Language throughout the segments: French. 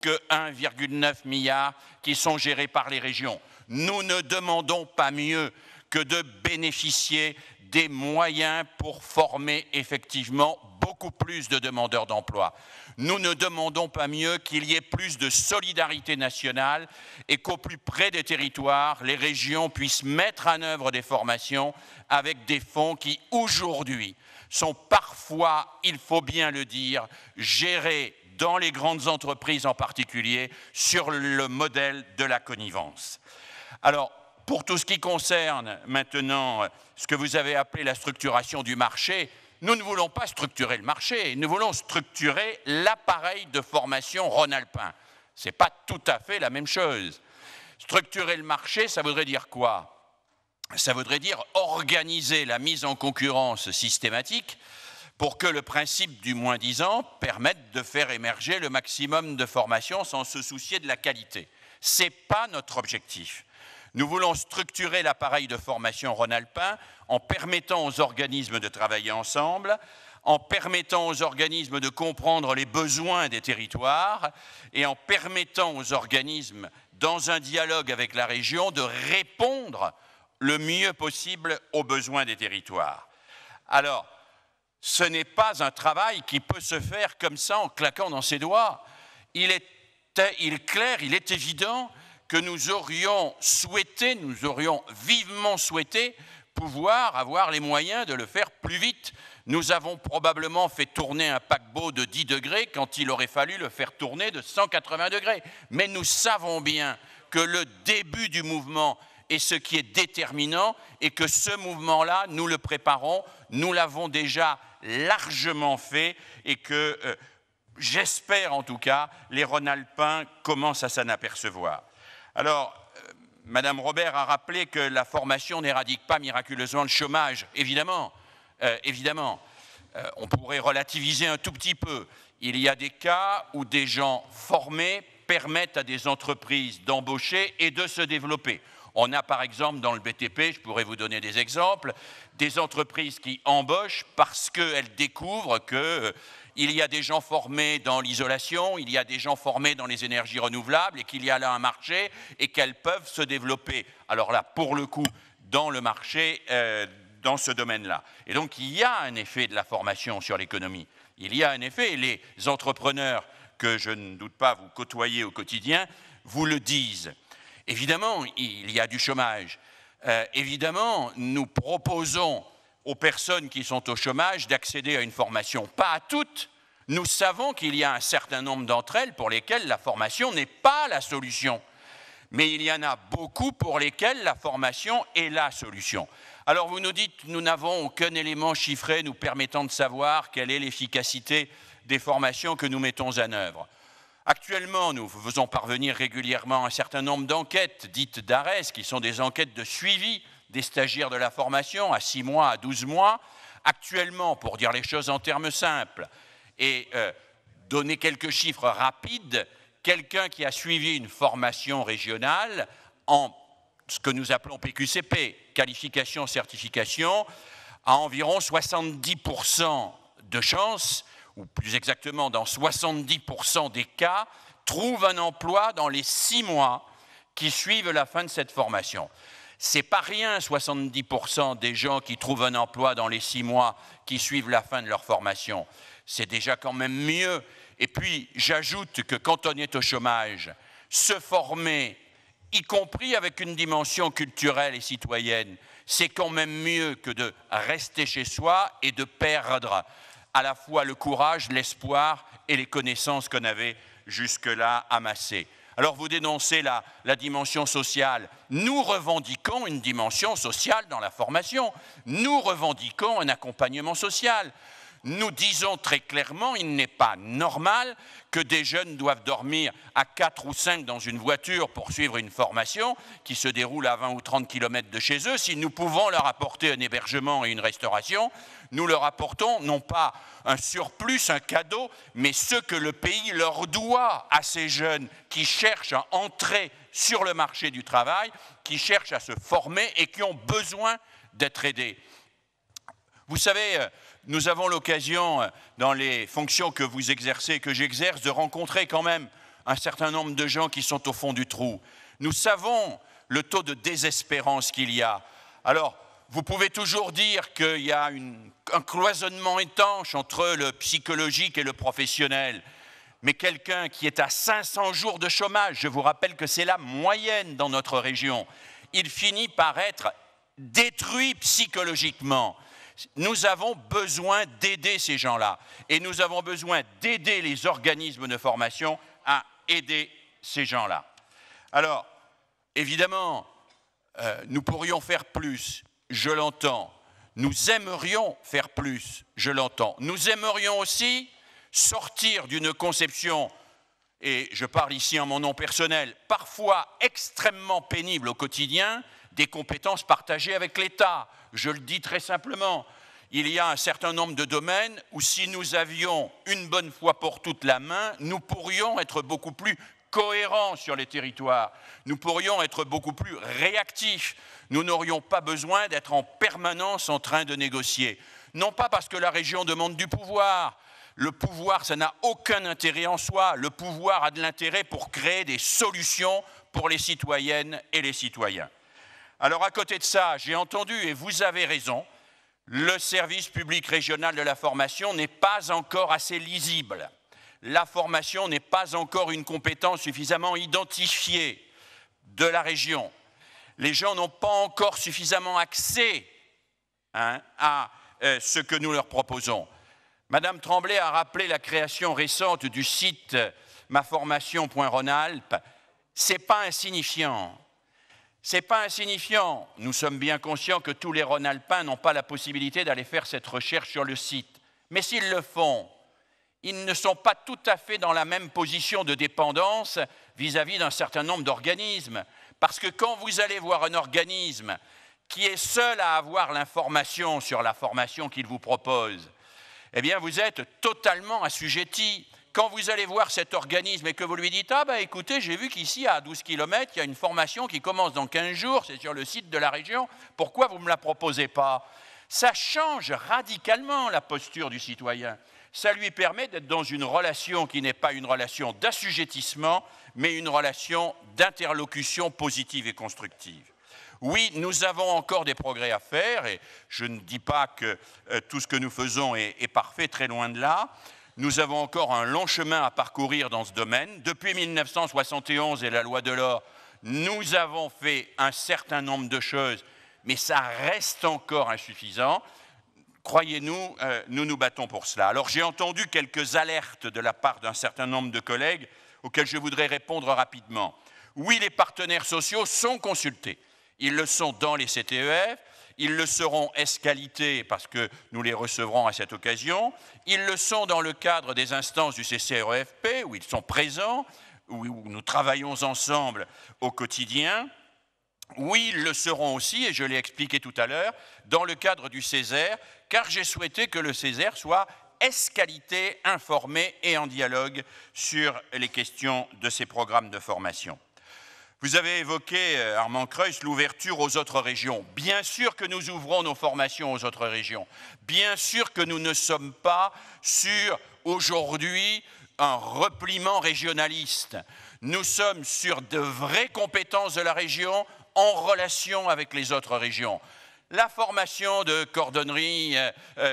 que 1,9 milliard qui sont gérés par les régions. Nous ne demandons pas mieux que de bénéficier des moyens pour former effectivement beaucoup plus de demandeurs d'emploi. Nous ne demandons pas mieux qu'il y ait plus de solidarité nationale et qu'au plus près des territoires, les régions puissent mettre en œuvre des formations avec des fonds qui, aujourd'hui, sont parfois, il faut bien le dire, gérés dans les grandes entreprises en particulier, sur le modèle de la connivence. Alors, pour tout ce qui concerne maintenant ce que vous avez appelé la structuration du marché, nous ne voulons pas structurer le marché, nous voulons structurer l'appareil de formation rhône-alpin. Ce n'est pas tout à fait la même chose. Structurer le marché, ça voudrait dire quoi? Ça voudrait dire organiser la mise en concurrence systématique pour que le principe du moins-disant permette de faire émerger le maximum de formations sans se soucier de la qualité. Ce n'est pas notre objectif. Nous voulons structurer l'appareil de formation rhône-alpin en permettant aux organismes de travailler ensemble, en permettant aux organismes de comprendre les besoins des territoires et en permettant aux organismes, dans un dialogue avec la région, de répondre le mieux possible aux besoins des territoires. Alors, ce n'est pas un travail qui peut se faire comme ça en claquant dans ses doigts. Il est clair, il est évident que nous aurions vivement souhaité pouvoir avoir les moyens de le faire plus vite. Nous avons probablement fait tourner un paquebot de 10 degrés quand il aurait fallu le faire tourner de 180 degrés. Mais nous savons bien que le début du mouvement est ce qui est déterminant et que ce mouvement-là, nous le préparons, nous l'avons déjà largement fait et que, j'espère en tout cas, les Rhône-Alpins commencent à s'en apercevoir. Alors, Madame Robert a rappelé que la formation n'éradique pas miraculeusement le chômage. Évidemment, on pourrait relativiser un tout petit peu. Il y a des cas où des gens formés permettent à des entreprises d'embaucher et de se développer. On a par exemple dans le BTP, je pourrais vous donner des exemples, des entreprises qui embauchent parce qu'elles découvrent qu'il y a des gens formés dans l'isolation, il y a des gens formés dans les énergies renouvelables et qu'il y a là un marché et qu'elles peuvent se développer. Alors là, pour le coup, dans le marché, dans ce domaine-là. Et donc, il y a un effet de la formation sur l'économie. Il y a un effet, et les entrepreneurs que je ne doute pas vous côtoyer au quotidien vous le disent. Évidemment, il y a du chômage. Évidemment, nous proposons aux personnes qui sont au chômage d'accéder à une formation. Pas à toutes. Nous savons qu'il y a un certain nombre d'entre elles pour lesquelles la formation n'est pas la solution. Mais il y en a beaucoup pour lesquelles la formation est la solution. Alors vous nous dites, nous n'avons aucun élément chiffré nous permettant de savoir quelle est l'efficacité des formations que nous mettons en œuvre. Actuellement, nous faisons parvenir régulièrement un certain nombre d'enquêtes dites d'ARES, qui sont des enquêtes de suivi des stagiaires de la formation à 6 mois, à 12 mois. Actuellement, pour dire les choses en termes simples et donner quelques chiffres rapides, quelqu'un qui a suivi une formation régionale en ce que nous appelons PQCP, qualification-certification, a environ 70% de chances, ou plus exactement dans 70% des cas, trouve un emploi dans les 6 mois qui suivent la fin de cette formation. Ce n'est pas rien, 70% des gens qui trouvent un emploi dans les 6 mois qui suivent la fin de leur formation. C'est déjà quand même mieux. Et puis, j'ajoute que quand on est au chômage, se former, y compris avec une dimension culturelle et citoyenne, c'est quand même mieux que de rester chez soi et de perdre à la fois le courage, l'espoir et les connaissances qu'on avait jusque-là amassées. Alors vous dénoncez la dimension sociale. Nous revendiquons une dimension sociale dans la formation. Nous revendiquons un accompagnement social. Nous disons très clairement, il n'est pas normal que des jeunes doivent dormir à 4 ou 5 dans une voiture pour suivre une formation qui se déroule à 20 ou 30 km de chez eux. Si nous pouvons leur apporter un hébergement et une restauration, nous leur apportons non pas un surplus, un cadeau, mais ce que le pays leur doit à ces jeunes qui cherchent à entrer sur le marché du travail, qui cherchent à se former et qui ont besoin d'être aidés. Vous savez, nous avons l'occasion, dans les fonctions que vous exercez, que j'exerce, de rencontrer quand même un certain nombre de gens qui sont au fond du trou. Nous savons le taux de désespérance qu'il y a. Alors, vous pouvez toujours dire qu'il y a un cloisonnement étanche entre le psychologique et le professionnel. Mais quelqu'un qui est à 500 jours de chômage, je vous rappelle que c'est la moyenne dans notre région, il finit par être détruit psychologiquement. Nous avons besoin d'aider ces gens-là et nous avons besoin d'aider les organismes de formation à aider ces gens-là. Alors, évidemment, nous pourrions faire plus, je l'entends. Nous aimerions faire plus, je l'entends. Nous aimerions aussi sortir d'une conception, et je parle ici en mon nom personnel, parfois extrêmement pénible au quotidien, des compétences partagées avec l'État. Je le dis très simplement, il y a un certain nombre de domaines où si nous avions une bonne fois pour toutes la main, nous pourrions être beaucoup plus cohérents sur les territoires, nous pourrions être beaucoup plus réactifs, nous n'aurions pas besoin d'être en permanence en train de négocier. Non pas parce que la région demande du pouvoir, le pouvoir ça n'a aucun intérêt en soi, le pouvoir a de l'intérêt pour créer des solutions pour les citoyennes et les citoyens. Alors à côté de ça, j'ai entendu, et vous avez raison, le service public régional de la formation n'est pas encore assez lisible. La formation n'est pas encore une compétence suffisamment identifiée de la région. Les gens n'ont pas encore suffisamment accès à ce que nous leur proposons. Madame Tremblay a rappelé la création récente du site maformation.Rhône-Alpes. Ce n'est pas insignifiant. Ce n'est pas insignifiant. Nous sommes bien conscients que tous les Rhône-Alpins n'ont pas la possibilité d'aller faire cette recherche sur le site. Mais s'ils le font, ils ne sont pas tout à fait dans la même position de dépendance vis-à-vis d'un certain nombre d'organismes. Parce que quand vous allez voir un organisme qui est seul à avoir l'information sur la formation qu'il vous propose, eh bien vous êtes totalement assujetti. Quand vous allez voir cet organisme et que vous lui dites « Ah ben écoutez, j'ai vu qu'ici à 12 km, il y a une formation qui commence dans 15 jours, c'est sur le site de la région, pourquoi vous ne me la proposez pas ?» Ça change radicalement la posture du citoyen. Ça lui permet d'être dans une relation qui n'est pas une relation d'assujettissement, mais une relation d'interlocution positive et constructive. Oui, nous avons encore des progrès à faire, et je ne dis pas que tout ce que nous faisons est parfait, très loin de là. Nous avons encore un long chemin à parcourir dans ce domaine. Depuis 1971 et la loi Delors, nous avons fait un certain nombre de choses, mais ça reste encore insuffisant. Croyez-nous, nous nous battons pour cela. Alors j'ai entendu quelques alertes de la part d'un certain nombre de collègues auxquels je voudrais répondre rapidement. Oui, les partenaires sociaux sont consultés. Ils le sont dans les CTEF, ils le seront ès-qualité parce que nous les recevrons à cette occasion, ils le sont dans le cadre des instances du CCREFP où ils sont présents, où nous travaillons ensemble au quotidien. Oui, ils le seront aussi, et je l'ai expliqué tout à l'heure, dans le cadre du Césaire, car j'ai souhaité que le Césaire soit ès-qualité, informé et en dialogue sur les questions de ces programmes de formation. Vous avez évoqué, Armand Creuss, l'ouverture aux autres régions. Bien sûr que nous ouvrons nos formations aux autres régions. Bien sûr que nous ne sommes pas sur, aujourd'hui, un repliement régionaliste. Nous sommes sur de vraies compétences de la région en relation avec les autres régions. La formation de cordonnerie,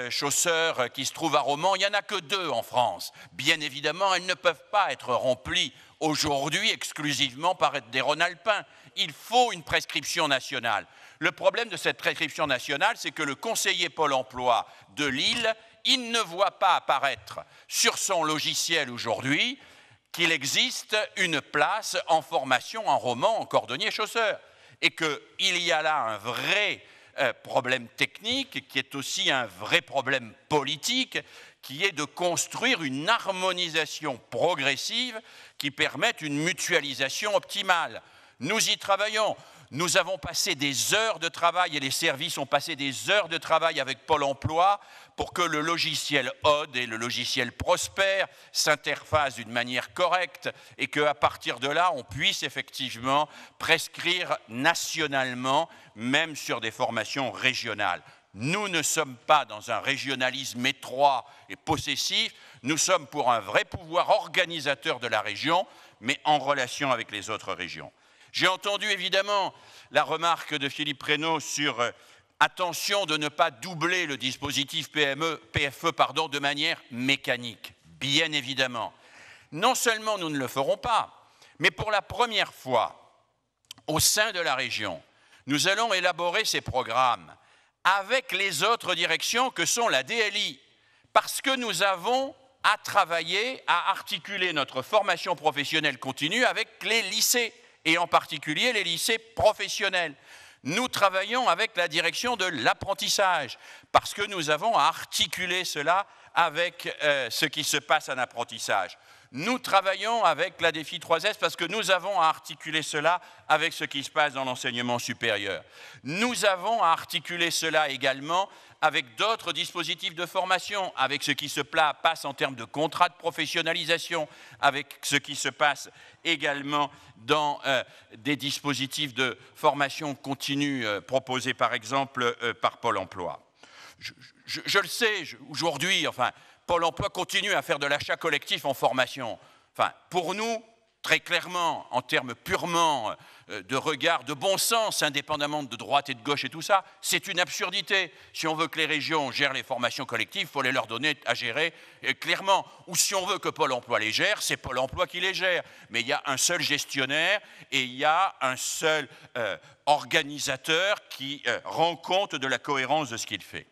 chausseurs qui se trouve à Romans, il n'y en a que 2 en France. Bien évidemment, elles ne peuvent pas être remplies aujourd'hui exclusivement par des Rhône-Alpins. Il faut une prescription nationale. Le problème de cette prescription nationale, c'est que le conseiller Pôle emploi de Lille, il ne voit pas apparaître sur son logiciel aujourd'hui qu'il existe une place en formation en roman, en cordonnier chausseur. Et qu'il y a là un vrai problème technique qui est aussi un vrai problème politique, qui est de construire une harmonisation progressive qui permette une mutualisation optimale. Nous y travaillons. Nous avons passé des heures de travail et les services ont passé des heures de travail avec Pôle emploi pour que le logiciel ODE et le logiciel Prosper s'interfacent d'une manière correcte et qu'à partir de là, on puisse effectivement prescrire nationalement, même sur des formations régionales. Nous ne sommes pas dans un régionalisme étroit et possessif, nous sommes pour un vrai pouvoir organisateur de la région, mais en relation avec les autres régions. J'ai entendu évidemment la remarque de Philippe Reynaud sur attention de ne pas doubler le dispositif PFE de manière mécanique. Bien évidemment. Non seulement nous ne le ferons pas, mais pour la première fois, au sein de la région, nous allons élaborer ces programmes avec les autres directions que sont la DLI, parce que nous avons à travailler, à articuler notre formation professionnelle continue avec les lycées, et en particulier les lycées professionnels. Nous travaillons avec la direction de l'apprentissage, parce que nous avons à articuler cela avec ce qui se passe en apprentissage. Nous travaillons avec la Défi 3S parce que nous avons à articuler cela avec ce qui se passe dans l'enseignement supérieur. Nous avons à articuler cela également avec d'autres dispositifs de formation, avec ce qui se passe en termes de contrats de professionnalisation, avec ce qui se passe également dans des dispositifs de formation continue proposés par exemple par Pôle emploi. Je le sais, aujourd'hui, enfin, Pôle emploi continue à faire de l'achat collectif en formation. Enfin, pour nous, très clairement, en termes purement de regard, de bon sens, indépendamment de droite et de gauche et tout ça, c'est une absurdité. Si on veut que les régions gèrent les formations collectives, il faut les leur donner à gérer clairement. Ou si on veut que Pôle emploi les gère, c'est Pôle emploi qui les gère. Mais il y a un seul gestionnaire et il y a un seul organisateur qui rend compte de la cohérence de ce qu'il fait.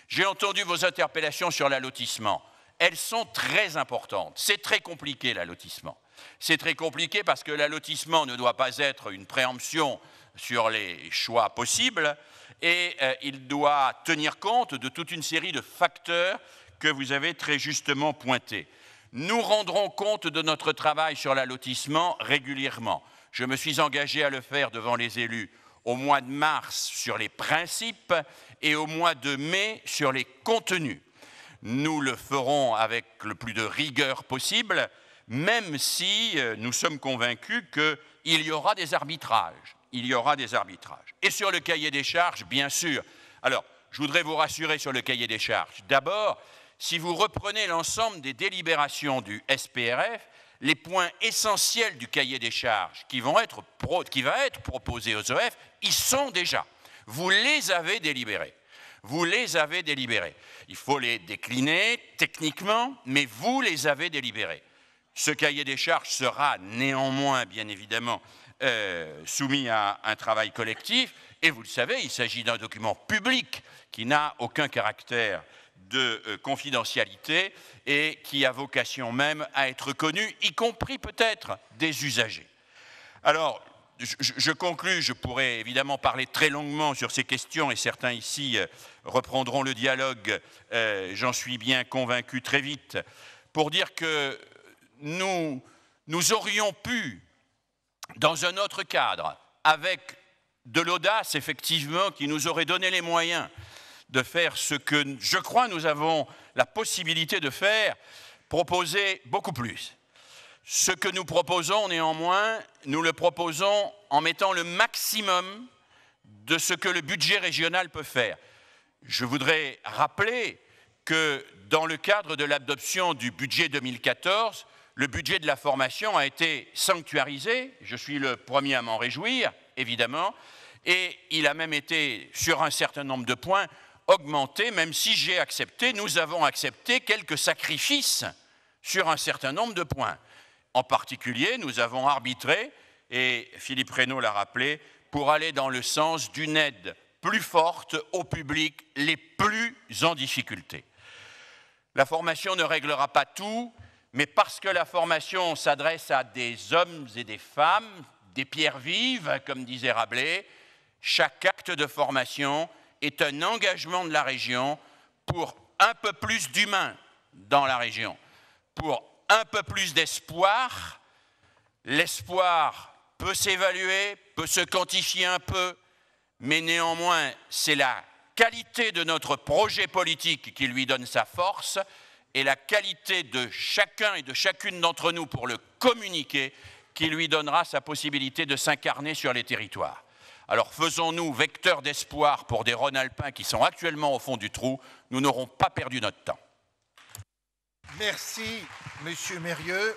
J'ai entendu vos interpellations sur l'allotissement. Elles sont très importantes. C'est très compliqué, l'allotissement. C'est très compliqué parce que l'allotissement ne doit pas être une préemption sur les choix possibles et il doit tenir compte de toute une série de facteurs que vous avez très justement pointés. Nous rendrons compte de notre travail sur l'allotissement régulièrement. Je me suis engagé à le faire devant les élus au mois de mars sur les principes et au mois de mai sur les contenus. Nous le ferons avec le plus de rigueur possible, même si nous sommes convaincus qu'il y aura des arbitrages. Il y aura des arbitrages. Et sur le cahier des charges, bien sûr. Alors, je voudrais vous rassurer sur le cahier des charges. D'abord, si vous reprenez l'ensemble des délibérations du SPRF, les points essentiels du cahier des charges qui va être proposé aux OF, ils sont déjà. Vous les avez délibérés. Vous les avez délibérés. Il faut les décliner techniquement, mais vous les avez délibérés. Ce cahier des charges sera néanmoins, bien évidemment, soumis à un travail collectif. Et vous le savez, il s'agit d'un document public qui n'a aucun caractère de confidentialité et qui a vocation même à être connu, y compris peut-être des usagers. Alors, je conclus, je pourrais évidemment parler très longuement sur ces questions et certains ici reprendront le dialogue, j'en suis bien convaincu très vite, pour dire que nous aurions pu, dans un autre cadre, avec de l'audace effectivement qui nous aurait donné les moyens de faire ce que je crois nous avons la possibilité de faire, proposer beaucoup plus. Ce que nous proposons néanmoins, nous le proposons en mettant le maximum de ce que le budget régional peut faire. Je voudrais rappeler que dans le cadre de l'adoption du budget 2014, le budget de la formation a été sanctuarisé, je suis le premier à m'en réjouir, évidemment, et il a même été, sur un certain nombre de points, augmenté, même si nous avons accepté quelques sacrifices sur un certain nombre de points. En particulier, nous avons arbitré, et Philippe Reynaud l'a rappelé, pour aller dans le sens d'une aide plus forte aux publics les plus en difficulté. La formation ne réglera pas tout, mais parce que la formation s'adresse à des hommes et des femmes, des pierres vives, comme disait Rabelais, chaque acte de formation est un engagement de la région pour un peu plus d'humain dans la région, pour un peu plus d'espoir. L'espoir peut s'évaluer, peut se quantifier un peu, mais néanmoins, c'est la qualité de notre projet politique qui lui donne sa force et la qualité de chacun et de chacune d'entre nous pour le communiquer qui lui donnera sa possibilité de s'incarner sur les territoires. Alors faisons-nous vecteurs d'espoir pour des Rhône-Alpins qui sont actuellement au fond du trou. Nous n'aurons pas perdu notre temps. Merci, Monsieur Mérieux.